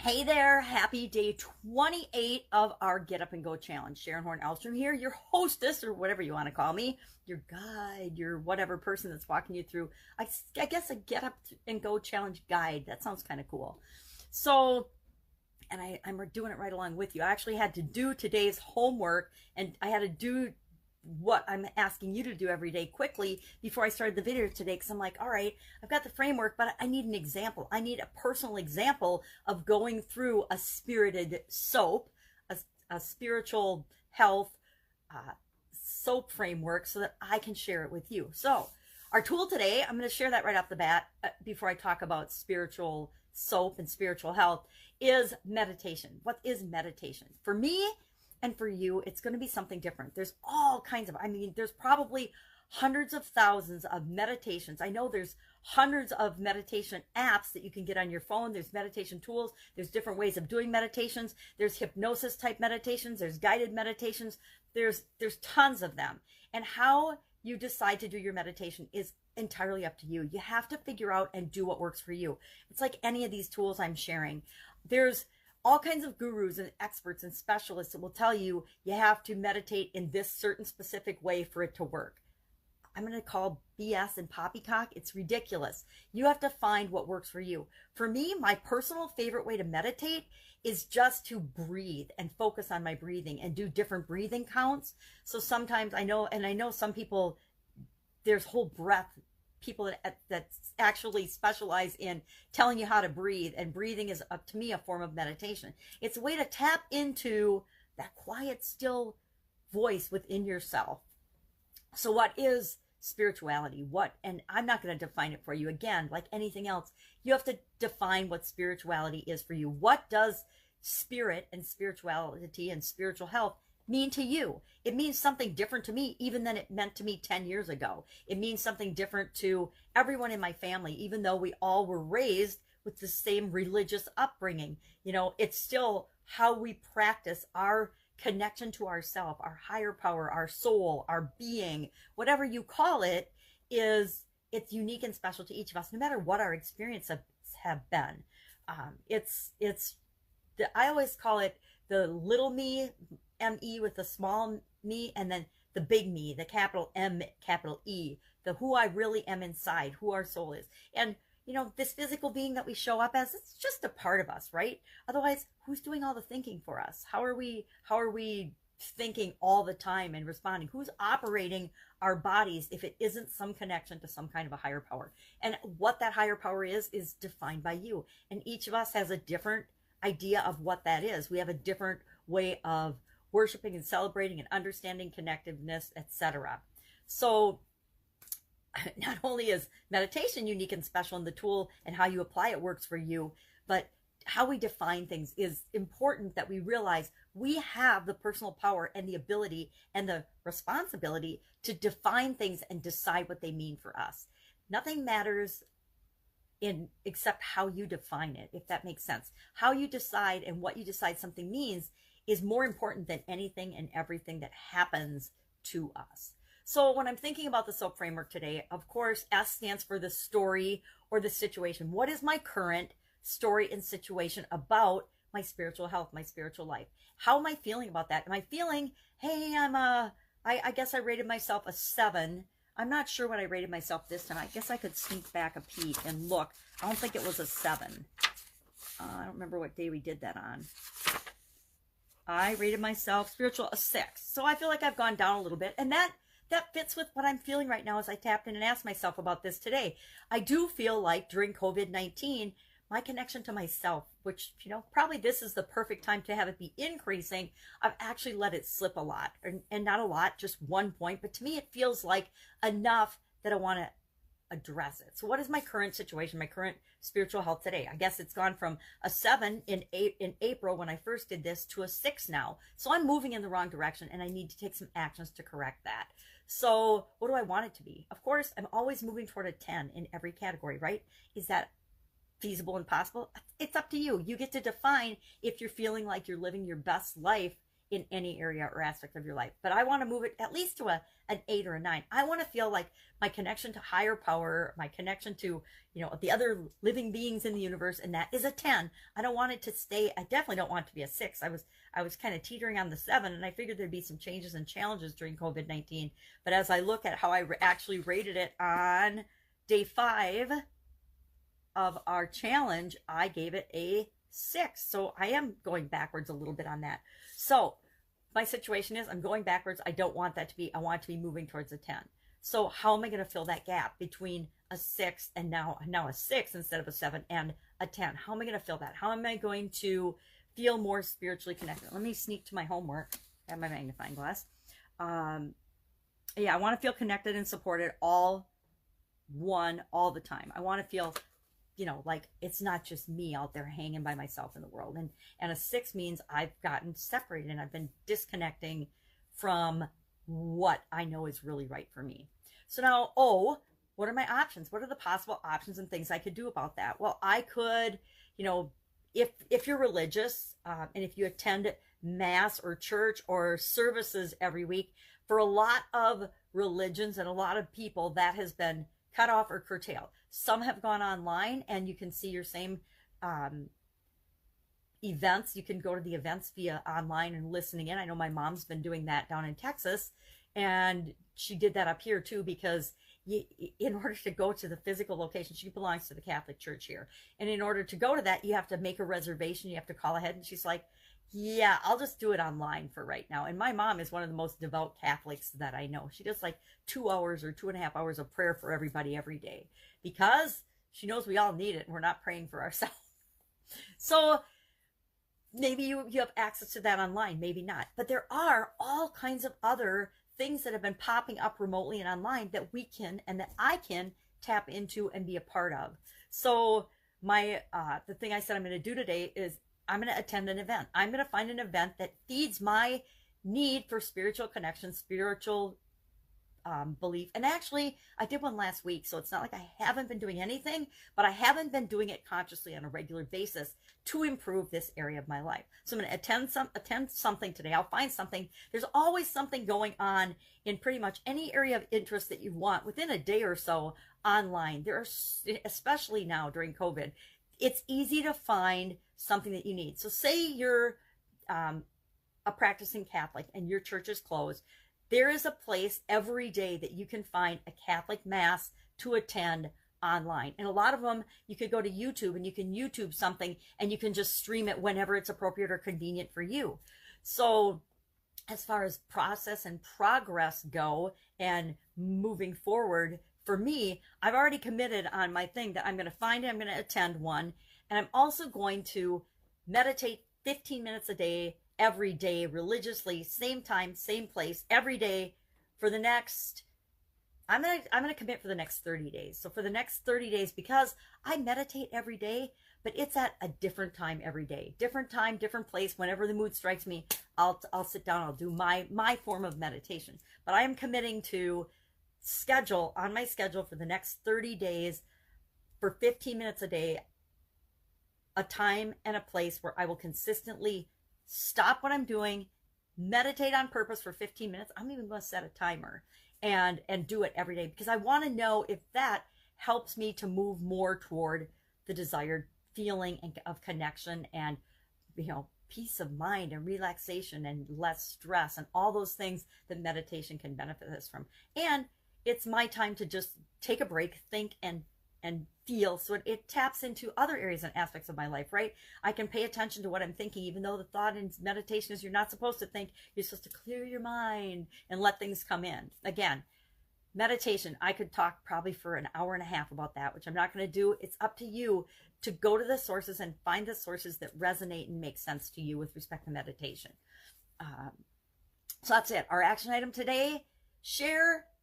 Hey there, happy day 28 of our Get Up and Go Challenge. Sharon Horne-Ellstrom here, your hostess, or whatever you want to call me, your guide, your whatever person that's walking you through, I guess a Get Up and Go Challenge guide. That sounds kind of cool. So, and I'm doing it right along with you. I actually had to do today's homework, and I had to do what I'm asking you to do every day quickly before I started the video today, because I'm like, all right, I've got the framework, but I need an example. I need a personal example of going through a spirited soap, a spiritual health soap framework, so that I can share it with you. So our tool today, I'm going to share that right off the bat before I talk about spiritual soap and spiritual health, is meditation. What is meditation? For me, and for you, it's going to be something different. There's all kinds of, there's probably hundreds of thousands of meditations. I know there's hundreds of meditation apps that you can get on your phone. There's meditation tools. There's different ways of doing meditations. There's hypnosis type meditations. There's guided meditations. There's tons of them. And how you decide to do your meditation is entirely up to you. You have to figure out and do what works for you. It's like any of these tools I'm sharing. There's all kinds of gurus and experts and specialists that will tell you you have to meditate in this certain specific way for it to work. I'm going to call BS and poppycock. It's ridiculous. You have to find what works for you. For me, my personal favorite way to meditate is just to breathe and focus on my breathing and do different breathing counts. So sometimes I know some people, there's whole breath people that actually specialize in telling you how to breathe, and breathing is, to me, a form of meditation. It's a way to tap into that quiet, still voice within yourself. So what is spirituality? And I'm not going to define it for you. Again, like anything else, you have to define what spirituality is for you. What does spirit and spirituality and spiritual health mean to you? It means something different to me even than it meant to me 10 years ago. It means something different to everyone in my family, even though we all were raised with the same religious upbringing. You know, it's still how we practice our connection to ourself, our higher power, our soul, our being, whatever you call it, it's unique and special to each of us, no matter what our experiences have been. I always call it the little me, M-E with the small me, and then the big me, the capital M, capital E, the who I really am inside, who our soul is. And, you know, this physical being that we show up as, it's just a part of us, right? Otherwise, who's doing all the thinking for us? How are we thinking all the time and responding? Who's operating our bodies if it isn't some connection to some kind of a higher power? And what that higher power is defined by you. And each of us has a different idea of what that is. We have a different way of worshiping and celebrating and understanding connectiveness, etc. So not only is meditation unique and special, and the tool and how you apply it works for you, but how we define things is important, that we realize we have the personal power and the ability and the responsibility to define things and decide what they mean for us. Nothing matters except how you define it, if that makes sense. How you decide and what you decide something means is more important than anything and everything that happens to us. So when I'm thinking about the SOAP framework today, of course, S stands for the story or the situation. What is my current story and situation about my spiritual health, my spiritual life? How am I feeling about that? Am I feeling, hey, I guess I rated myself a 7. I'm not sure what I rated myself this time. I guess I could sneak back a peek and look. I don't think it was a 7. I don't remember what day we did that on. I rated myself spiritual a 6. So I feel like I've gone down a little bit. And that fits with what I'm feeling right now as I tapped in and asked myself about this today. I do feel like during COVID-19, my connection to myself, which, you know, probably this is the perfect time to have it be increasing, I've actually let it slip a lot. And not a lot, just 1 point. But to me, it feels like enough that I want to address it. So what is my current situation, my current spiritual health today? I guess it's gone from a 7 in April when I first did this to a 6 now. So I'm moving in the wrong direction, and I need to take some actions to correct that. So what do I want it to be? Of course, I'm always moving toward a 10 in every category, right? Is that feasible and possible? It's up to you. You get to define if you're feeling like you're living your best life in any area or aspect of your life. But I want to move it at least to an 8 or a 9. I want to feel like my connection to higher power, my connection to, the other living beings in the universe, and that is a 10. I don't want it to stay. I definitely don't want it to be a 6. I was kind of teetering on the 7, and I figured there'd be some changes and challenges during COVID-19. But as I look at how I actually rated it on day 5 of our challenge, I gave it a 6. So I am going backwards a little bit on that. So my situation is I'm going backwards. I don't want that to be, I want it to be moving towards a 10. So how am I going to fill that gap between a 6 and now a 6 instead of a 7 and a 10? How am I going to fill that? How am I going to feel more spiritually connected? Let me sneak to my homework. I have my magnifying glass. Yeah, I want to feel connected and supported all the time. I want to feel, like it's not just me out there hanging by myself in the world. And a 6 means I've gotten separated and I've been disconnecting from what I know is really right for me. So now, what are my options? What are the possible options and things I could do about that? Well, I could, if you're religious, and if you attend mass or church or services every week, for a lot of religions and a lot of people, that has been cut off or curtailed. Some have gone online and you can see your same events. You can go to the events via online and listening in. I know my mom's been doing that down in Texas, and she did that up here too, because in order to go to the physical location, she belongs to the Catholic Church here. And in order to go to that, you have to make a reservation. You have to call ahead. And she's like, yeah, I'll just do it online for right now. And my mom is one of the most devout Catholics that I know. She does like 2 hours or 2.5 hours of prayer for everybody every day, because she knows we all need it and we're not praying for ourselves. So maybe you have access to that online, maybe not. But there are all kinds of other things that have been popping up remotely and online that we can, and that I can tap into and be a part of. So the thing I said I'm going to do today is I'm going to attend an event. I'm going to find an event that feeds my need for spiritual connection, spiritual belief. And actually, I did one last week, so it's not like I haven't been doing anything, but I haven't been doing it consciously on a regular basis to improve this area of my life. So I'm going to attend something today. I'll find something. There's always something going on in pretty much any area of interest that you want within a day or so online. There are, especially now during COVID, it's easy to find something that you need. So say you're a practicing Catholic and your church is closed. There is a place every day that you can find a Catholic mass to attend online. And a lot of them, you could go to YouTube and you can YouTube something and you can just stream it whenever it's appropriate or convenient for you. So as far as process and progress go and moving forward, for me, I've already committed on my thing that I'm going to find it, I'm going to attend one. And I'm also going to meditate 15 minutes a day, every day, religiously, same time, same place, every day for the next, I'm gonna commit for the next 30 days. So for the next 30 days, because I meditate every day, but it's at a different time every day, different time, different place. Whenever the mood strikes me, I'll sit down, I'll do my form of meditation. But I am committing to on my schedule for the next 30 days for 15 minutes a day, a time and a place where I will consistently stop what I'm doing, meditate on purpose for 15 minutes. I'm even going to set a timer and do it every day, because I want to know if that helps me to move more toward the desired feeling of connection and, peace of mind and relaxation and less stress and all those things that meditation can benefit us from. And it's my time to just take a break, think and feel, so it taps into other areas and aspects of my life, right? I can pay attention to what I'm thinking, even though the thought in meditation is you're not supposed to think. You're supposed to clear your mind and let things come in. Again, meditation, I could talk probably for an hour and a half about that, which I'm not going to do. It's up to you to go to the sources and find the sources that resonate and make sense to you with respect to meditation. So that's it. Our action item today: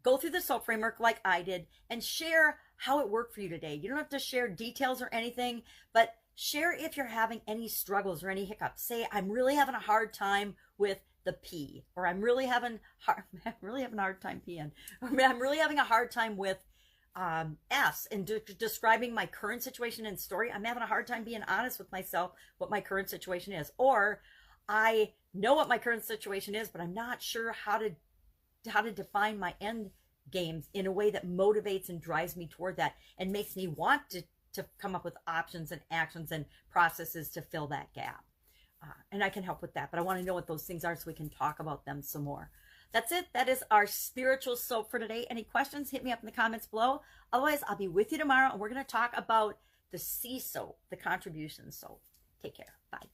go through the SOAP framework like I did and share how it worked for you today. You don't have to share details or anything, but share if you're having any struggles or any hiccups. Say, I'm really having a hard time with the P, or I'm really having a hard time peeing, or I'm really having a hard time with S, and describing my current situation and story. I'm having a hard time being honest with myself what my current situation is. Or I know what my current situation is, but I'm not sure how to define my end games in a way that motivates and drives me toward that and makes me want to come up with options and actions and processes to fill that gap. And I can help with that, but I want to know what those things are so we can talk about them some more. That's it. That is our spiritual soap for today. Any questions, hit me up in the comments below. Otherwise, I'll be with you tomorrow, and we're going to talk about the sea soap, the contribution soap. Take care. Bye.